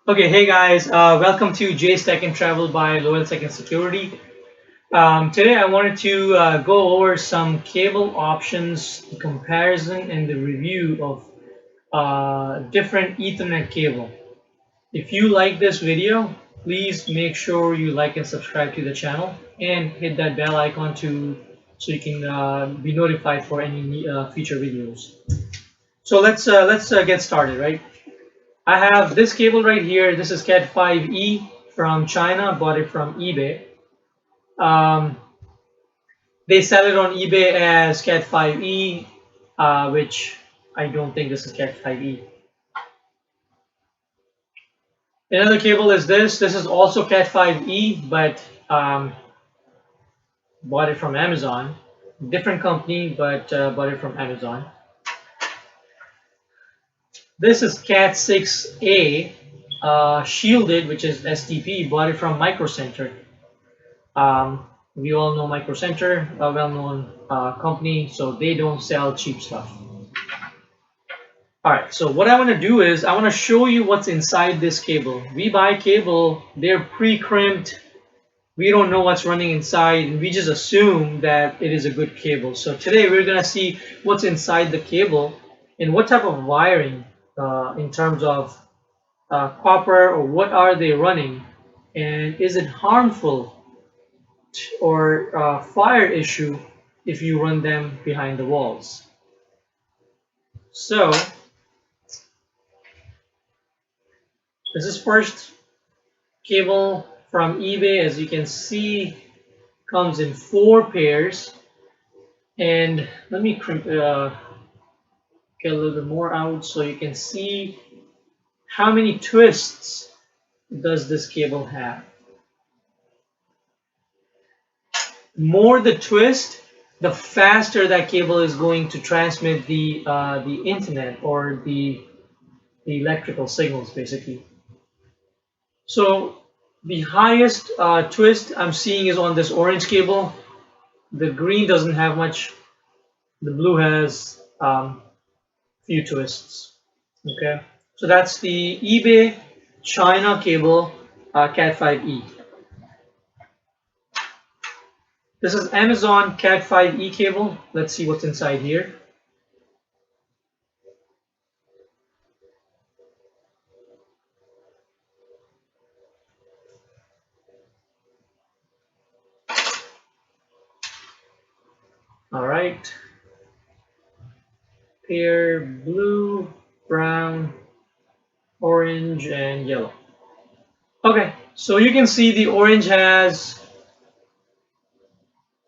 Okay, hey guys, welcome to Jay's Tech and Travel by Loyal Tech and Security. Today I wanted to go over some cable options, the comparison, and the review of different Ethernet cable. If you like this video, please make sure you like and subscribe to the channel and hit that bell icon so you can be notified for any future videos. So let's get started, right? I have this cable right here. This is Cat5e from China. Bought it from eBay. Um, they sell it on eBay as Cat5e, which I don't think this is Cat5e. Another cable is this. This is also Cat5e, but bought it from Amazon. Different company, but bought it from Amazon. This is Cat6a shielded, which is STP. Bought it from Micro Center. We all know Micro Center, a well-known company, so they don't sell cheap stuff. Alright, so what I want to do is I want to show you what's inside this cable. We buy cable, they're pre-crimped, we don't know what's running inside, and we just assume that it is a good cable. So today we're going to see what's inside the cable and what type of wiring in terms of copper, or what are they running, and is it harmful or fire issue if you run them behind the walls. So this is first cable from eBay. As you can see, comes in 4 pairs, and let me get a little bit more out so you can see how many twists does this cable have. More the twist, the faster that cable is going to transmit the internet or the electrical signals, basically. So the highest twist I'm seeing is on this orange cable. The green doesn't have much. The blue has few twists. Okay, so that's the eBay China cable, Cat5e. This is Amazon Cat5e cable. Let's see what's inside here. All right. Pair blue, brown, orange, and yellow. Okay, so you can see the orange has,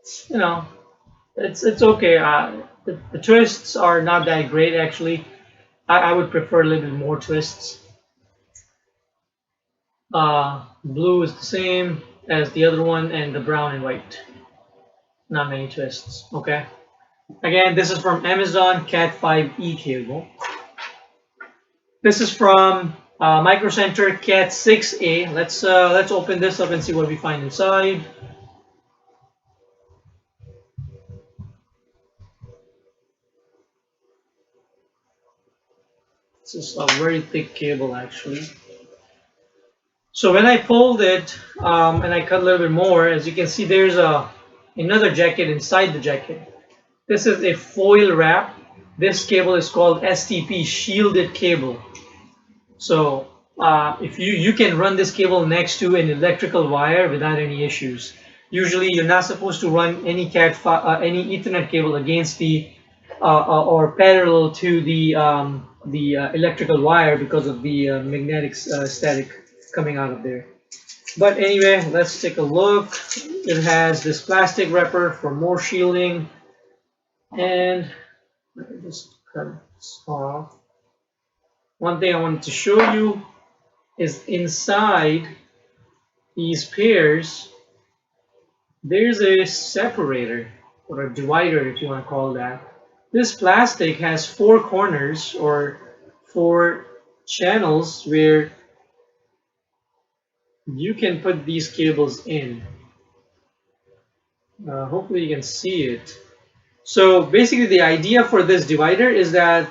it's okay. The twists are not that great, actually. I would prefer a little bit more twists. Blue is the same as the other one, and the brown and white. Not many twists. Okay. Again, this is from Amazon Cat5e cable. This is from Micro Center Cat6a. Let's open this up and see what we find inside. This is a very thick cable, actually. So when I pulled it and I cut a little bit more, as you can see, there's another jacket inside the jacket. This is a foil wrap. This cable is called STP shielded cable. So if you can run this cable next to an electrical wire without any issues. Usually you're not supposed to run any any Ethernet cable against the or parallel to the electrical wire because of the magnetic static coming out of there. But anyway, let's take a look. It has this plastic wrapper for more shielding, and let me just cut this off. One thing I wanted to show you is inside these pairs there's a separator, or a divider if you want to call that. This plastic has 4 corners or 4 channels where you can put these cables in. Hopefully you can see it. So basically the idea for this divider is that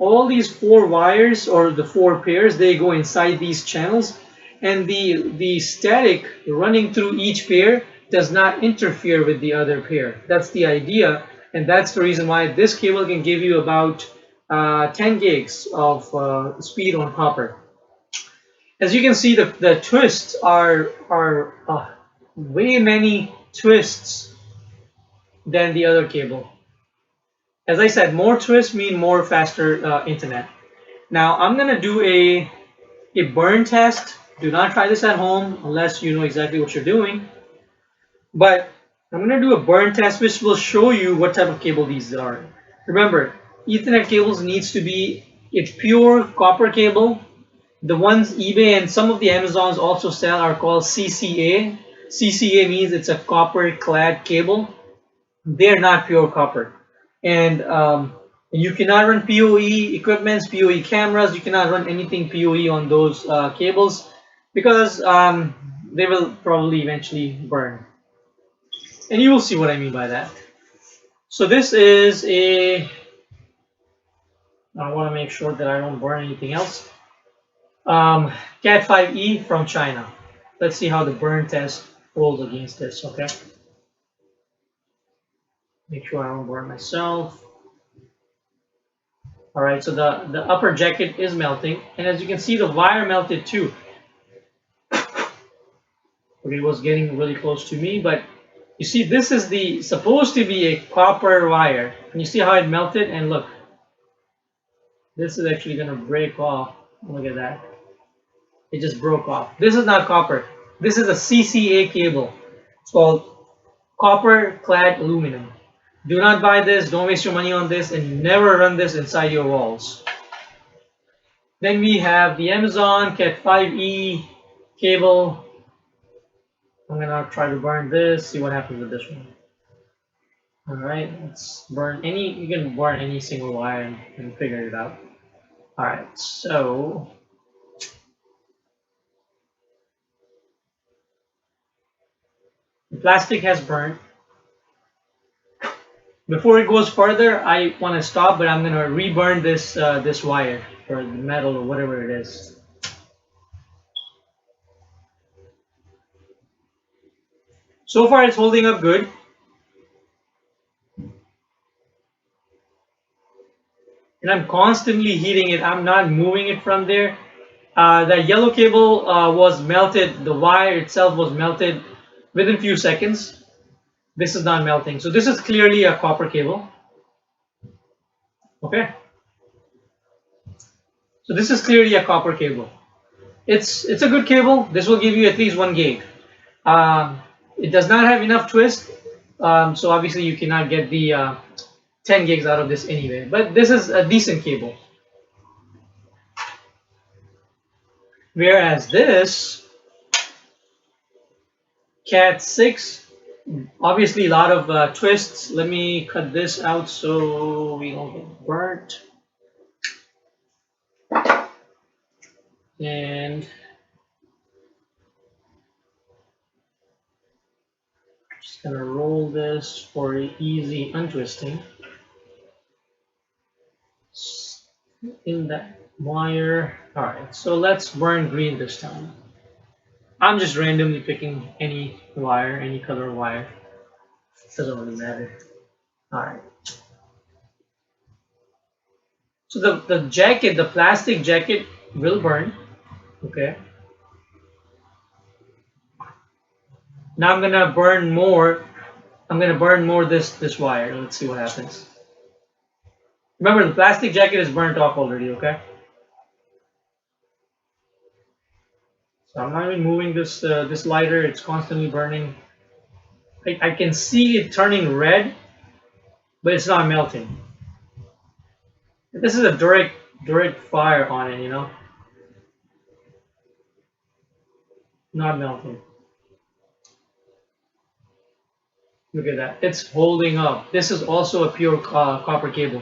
all these four wires or the four pairs, they go inside these channels, and the static running through each pair does not interfere with the other pair. That's the idea, and that's the reason why this cable can give you about 10 gigs of speed on copper. As you can see, the twists are way many twists than the other cable. As I said, more twists mean more faster internet. Now I'm gonna do a burn test. Do not try this at home unless you know exactly what you're doing. But I'm gonna do a burn test which will show you what type of cable these are. Remember, Ethernet cables needs to be a pure copper cable. The ones eBay and some of the Amazons also sell are called CCA. CCA means it's a copper clad cable. They're not pure copper. And you cannot run PoE equipments, PoE cameras. You cannot run anything PoE on those cables because they will probably eventually burn. And you will see what I mean by that. So this is a, I want to make sure that I don't burn anything else. Cat5e from China. Let's see how the burn test rolls against this, okay? Make sure I don't burn myself. Alright, so the upper jacket is melting, and as you can see, the wire melted too. Okay, it was getting really close to me, but you see, this is the supposed to be a copper wire. And you see how it melted? And look, this is actually gonna break off. Look at that. It just broke off. This is not copper. This is a CCA cable. It's called copper clad aluminum. Do not buy this, don't waste your money on this, and never run this inside your walls. Then we have the Amazon Cat5e cable. I'm gonna try to burn this, see what happens with this one. Alright, let's burn any, you can burn any single wire and figure it out. Alright, so the plastic has burned. Before it goes further, I want to stop, but I'm going to reburn this this wire or the metal or whatever it is. So far, it's holding up good. And I'm constantly heating it. I'm not moving it from there. The yellow cable was melted. The wire itself was melted within a few seconds. This is not melting. So this is clearly a copper cable. Okay. So this is clearly a copper cable. It's a good cable. This will give you at least 1 gig. It does not have enough twist. So obviously you cannot get the 10 gigs out of this anyway. But this is a decent cable. Whereas this Cat6, obviously a lot of twists. Let me cut this out so we don't get burnt. And just gonna roll this for easy untwisting. In that wire. Alright, so let's burn green this time. I'm just randomly picking any wire, any color wire. Doesn't really matter. Alright. So the jacket, the plastic jacket will burn. Okay. Now I'm gonna burn more. I'm gonna burn more this wire. Let's see what happens. Remember, the plastic jacket is burnt off already, okay? So I'm not even moving this this lighter. It's constantly burning. I can see it turning red, but it's not melting. This is a direct fire on it, you know? Not melting. Look at that. It's holding up. This is also a pure copper cable.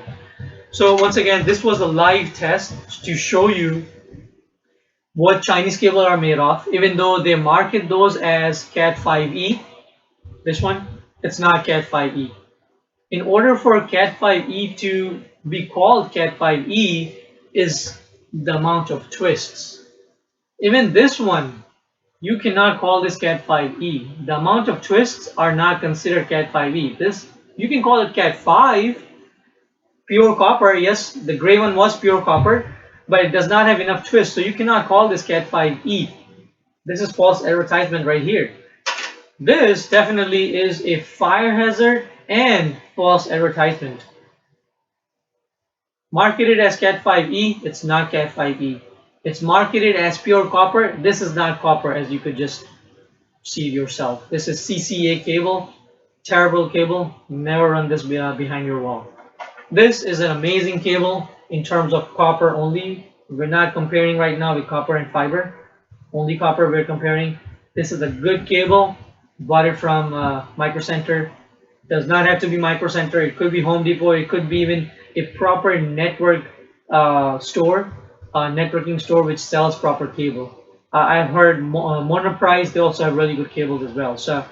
So once again, this was a live test to show you what Chinese cables are made of. Even though they market those as Cat5e, this one, it's not Cat5e. In order for Cat5e to be called Cat5e is the amount of twists. Even this one, you cannot call this Cat5e. The amount of twists are not considered Cat5e. This, you can call it Cat5, pure copper. Yes, the gray one was pure copper, but it does not have enough twists, so you cannot call this Cat5e. This is false advertisement right here. This definitely is a fire hazard and false advertisement. Marketed as Cat5e, it's not Cat5e. It's marketed as pure copper. This is not copper, as you could just see yourself. This is CCA cable, terrible cable. Never run this behind your wall. This is an amazing cable in terms of copper only. We're not comparing right now with copper and fiber. Only copper we're comparing. This is a good cable. Bought it from Micro Center. Does not have to be Micro Center. It could be Home Depot. It could be even a proper network store, networking store which sells proper cable. I've heard Monoprice. They also have really good cables as well. So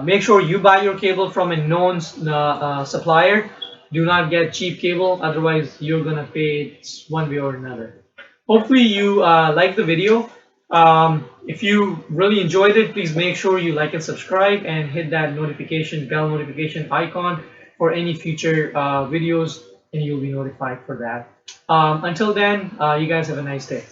make sure you buy your cable from a known supplier. Do not get cheap cable, otherwise you're gonna pay one way or another. Hopefully you like the video. If you really enjoyed it, please make sure you like and subscribe and hit that bell notification icon for any future videos, and you'll be notified for that. Until then, you guys have a nice day.